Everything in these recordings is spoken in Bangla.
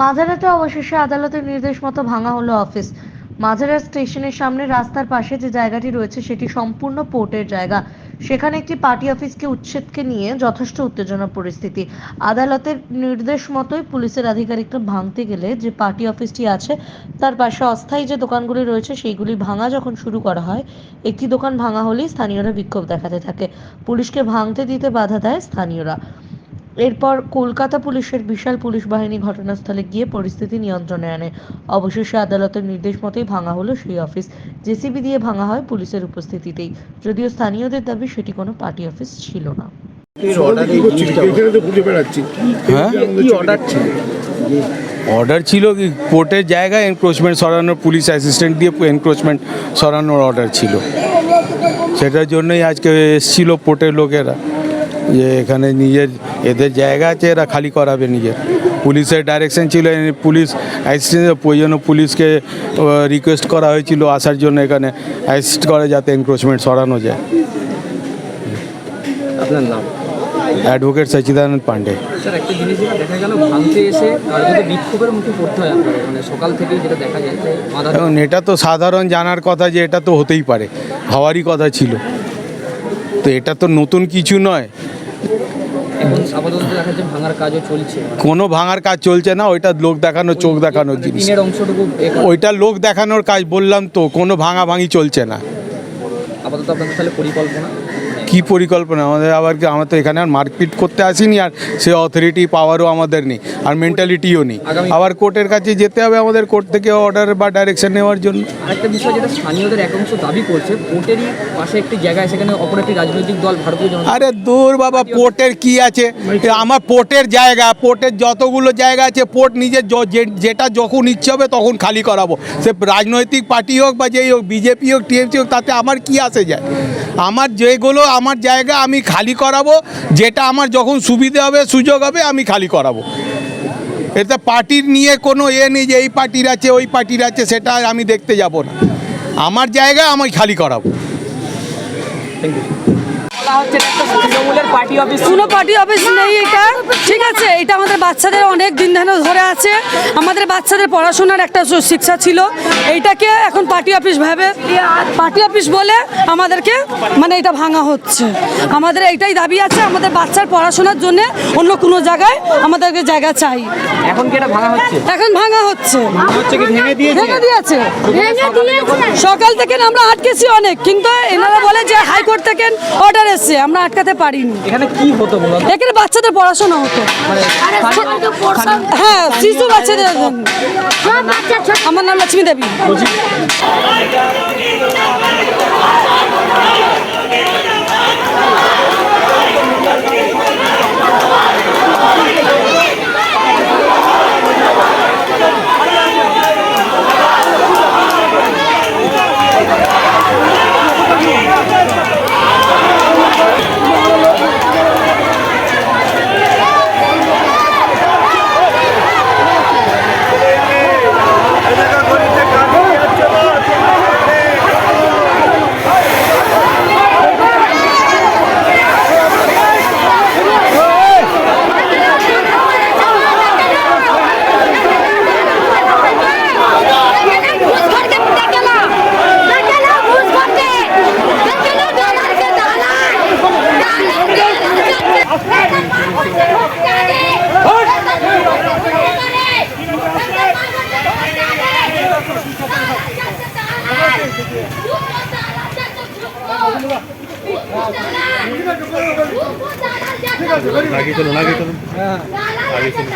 মাঝরাতে অবশেষে আদালতের নির্দেশ মতো ভাঙা হলো অফিস। মাঝেরহাট স্টেশনের সামনে রাস্তার পাশে যে জায়গাটি রয়েছে সেটি সম্পূর্ণ পোর্টের জায়গা। সেখানে একটি পার্টি অফিসকে উচ্ছেদকে নিয়ে যথেষ্ট উত্তেজনা পরিস্থিতি। আদালতের নির্দেশ মতোই পুলিশের আধিকারিকরা ভাঙতে গেলে যে পার্টি অফিসটি আছে তার পাশে অস্থায়ী যে দোকানগুলি রয়েছে সেইগুলি ভাঙা যখন শুরু করা হয়, একটি দোকান ভাঙা হলেই স্থানীয়রা বিক্ষোভ দেখাতে থাকে। পুলিশকে ভাঙতে দিতে বাধা দেয় স্থানীয়রা। এরপর কলকাতা পুলিশের বিশাল পুলিশ বাহিনী ঘটনাস্থলে গিয়ে পরিস্থিতি নিয়ন্ত্রণে আনে। অবশেষে আদালতের নির্দেশ মতোই ভাঙা হলো সেই অফিস। জেসিবি দিয়ে ভাঙা হয় পুলিশের উপস্থিতিতেই, যদিও স্থানীয়দের দাবি সেটি কোনো পার্টি অফিস ছিল না। অর্ডার ছিল কি কোর্টের জায়গায় এনক্রোচমেন্ট সরানোর, পুলিশ অ্যাসিস্ট্যান্ট দিয়ে এনক্রোচমেন্ট সরানোর অর্ডার ছিল। সেটার জন্যই আজকে এসেছিল কোর্টের লোকেরা যে এখানে এদের জায়গা আছে, এরা খালি করাবে নিজের। পুলিশের ডাইরেকশন ছিল, পুলিশ অ্যাসিস্ট্যান্ট, ওই জন্য পুলিশকে রিকোয়েস্ট করা হয়েছিল আসার জন্য এখানে অ্যাসিস্ট করে যাতে এনক্রোচমেন্ট সরানো যায়। আপনার নাম? অ্যাডভোকেট সচিদানন্দ পান্ডে। স্যার, একটা জিনিস যেটা দেখা গেল ভাঙতে এসে বিক্ষোভের মুখে পড়তে হয় আপনাদের, মানে সকাল থেকেই যেটা দেখা যায়। এখন এটা তো সাধারণ জানার কথা যে এটা তো হতেই পারে, হওয়ারই কথা ছিল, তো এটা তো নতুন কিছু নয়। আপাতত দেখা যাচ্ছে ভাঙার কাজও চলছে। কোনো ভাঙার কাজ চলছে না, ওইটা লোক দেখানোর, চোখ দেখানোর জিনিস। অংশটুকু ওইটা লোক দেখানোর কাজ, বললাম তো, কোনো ভাঙাভাঙি চলছে না। আপাতত আপনাদের তাহলে পরিকল্পনা কি পরিকল্পনা আমাদের? আমরা তো এখানে আর মারপিট করতে আসিনি, আর সে অথরিটি পাওয়ারও আমাদের নেই, আর মেন্টালিটিও নেই। আবার কোর্টের কাছে যেতে হবে আমাদের, কোর্ট থেকে অর্ডার বা ডাইরেকশন নেওয়ার জন্য। আরেকটা বিষয় যেটা স্থানীয়দের এক অংশ দাবি করছে, কোর্টেরই পাশে একটি জায়গায় সেখানে অপর একটি রাজনৈতিক দল ভারতীয় জনতা। আরে দূর বাবা, পোর্টের কি আছে? আমার পোর্টের জায়গা, পোর্টের যতগুলো জায়গা আছে, পোর্ট নিজের যেটা যখন ইচ্ছে হবে তখন খালি করাবো। সে রাজনৈতিক পার্টি হোক বা যেই হোক, বিজেপি হোক, টিএমসি হোক, তাতে আমার কি আসে যায়? আমার যেগুলো আমার জায়গা আমি খালি করাবো, যেটা আমার যখন সুবিধে হবে, সুযোগ হবে, আমি খালি করাবো। এতে পার্টির নিয়ে কোনো নেই যে এই পার্টির আছে ওই পার্টির আছে, সেটা আমি দেখতে যাব না। আমার জায়গা আমি খালি করাবো। Thank you. কোনো পার্টি অফিস নেই এটা, ঠিক আছে? এটা আমাদের বাচ্চাদের অনেক দিন ধরে আছে। আমাদের বাচ্চাদের পড়াশোনার একটা শিক্ষা ছিল, এইটাকে এখন পার্টি অফিস ভাবে, পার্টি অফিস বলে আমাদেরকে মানে এটা ভাঙা হচ্ছে। আমাদের এইটাই দাবি আছে, আমাদের বাচ্চার পড়াশোনার জন্য অন্য কোনো জায়গায় আমাদেরকে জায়গা চাই। এখন কি এটা ভাঙা হচ্ছে? এখন ভাঙা হচ্ছে, ভেঙে দিয়েছে। সকাল থেকে আমরা আটকেছি অনেক, কিন্তু এনারা বলে যে হাইকোর্ট থেকে অর্ডার এসছে, আমরা আটকাতে পারিনি। এখানে কি হতো? এখানে বাচ্চাদের পড়াশোনা হতো। হ্যাঁ, শিশু বাচ্চাদের। আমার নাম লক্ষ্মী দেবী। आगे चलो आगे चलो आगे चलो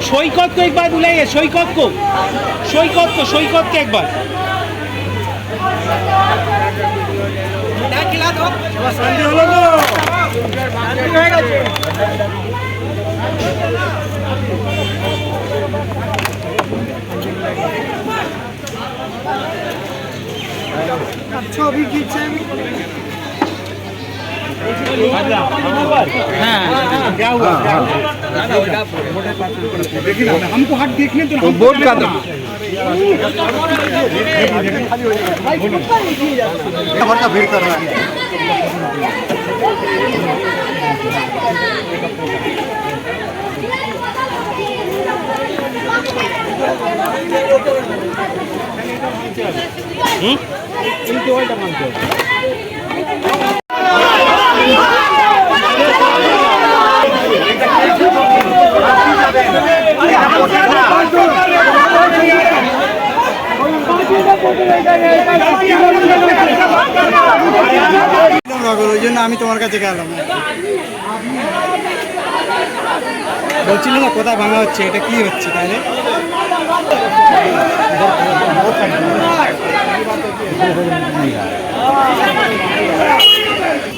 सৈकत को एक बार बुलाइए, सৈकत को एक बार ছবি খিচ্ছে क्या हुआ हमको हाथ देखने तो बोर्ड का भीड़ कर रहा है। ওই জন্য আমি তোমার কাছে গেলাম, বলছিল না কোথায় ভাঙা হচ্ছে, এটা কি হচ্ছে তাহলে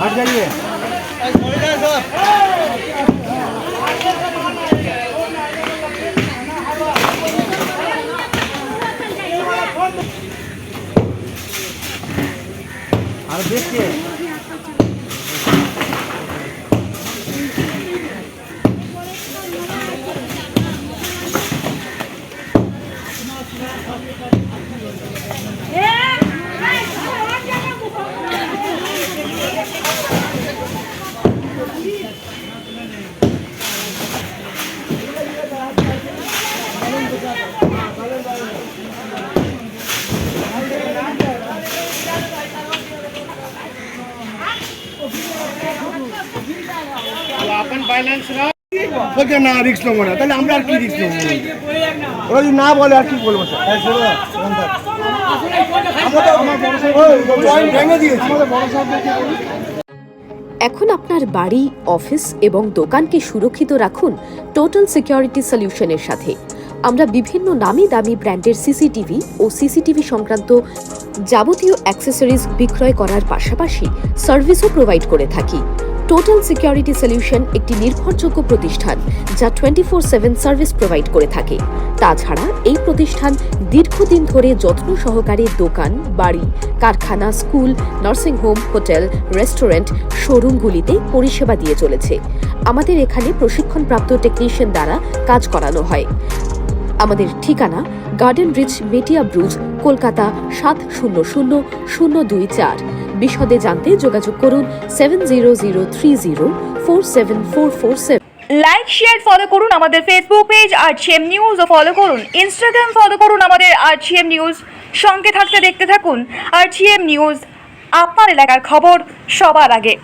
হাট জ্বালিয়ে আর দেখছে বলছে না রিস্ক নেবো না, তাহলে আমরা আর কি রিস্ক নেবো? ওরা যদি না বলে আর কি বলবো স্যার? আমরা তো আমার বড় সাহেব ভেঙে দিয়েছি। এখন আপনার বাড়ি, অফিস এবং দোকানকে সুরক্ষিত রাখুন টোটাল সিকিউরিটি সলিউশনের সাথে। আমরা বিভিন্ন নামি দামি ব্র্যান্ডের সিসিটিভি ও সিসিটিভি সংক্রান্ত যাবতীয় অ্যাক্সেসরিজ বিক্রয় করার পাশাপাশি সার্ভিসও প্রোভাইড করে থাকি। টোটাল সিকিউরিটি সলিউশন একটি নির্ভরযোগ্য প্রতিষ্ঠান যা 24/7 সার্ভিস প্রোভাইড করে থাকে। তাছাড়া এই প্রতিষ্ঠান দীর্ঘদিন ধরে যত্ন সহকারে দোকান, বাড়ি, কারখানা, স্কুল, নার্সিংহোম, হোটেল, রেস্টুরেন্ট, শোরুমগুলিতে পরিষেবা দিয়ে চলেছে। আমাদের এখানে প্রশিক্ষণপ্রাপ্ত টেকনিশিয়ান দ্বারা কাজ করানো হয়। আমাদের ঠিকানা গার্ডেন রিচ, মেটিয়া ব্রুজ, কলকাতা 700024। বিশদে জানতে যোগাযোগ করুন 7003047447। লাইক, শেয়ার, ফলো করুন আমাদের ফেসবুক পেজ RGM নিউজ ও ফলো করুন ইনস্টাগ্রাম, ফলো করুন আমাদের RGM নিউজ। সঙ্গে থাকতে দেখতে থাকুন RGM নিউজ, আপনার এলাকার খবর সবার আগে।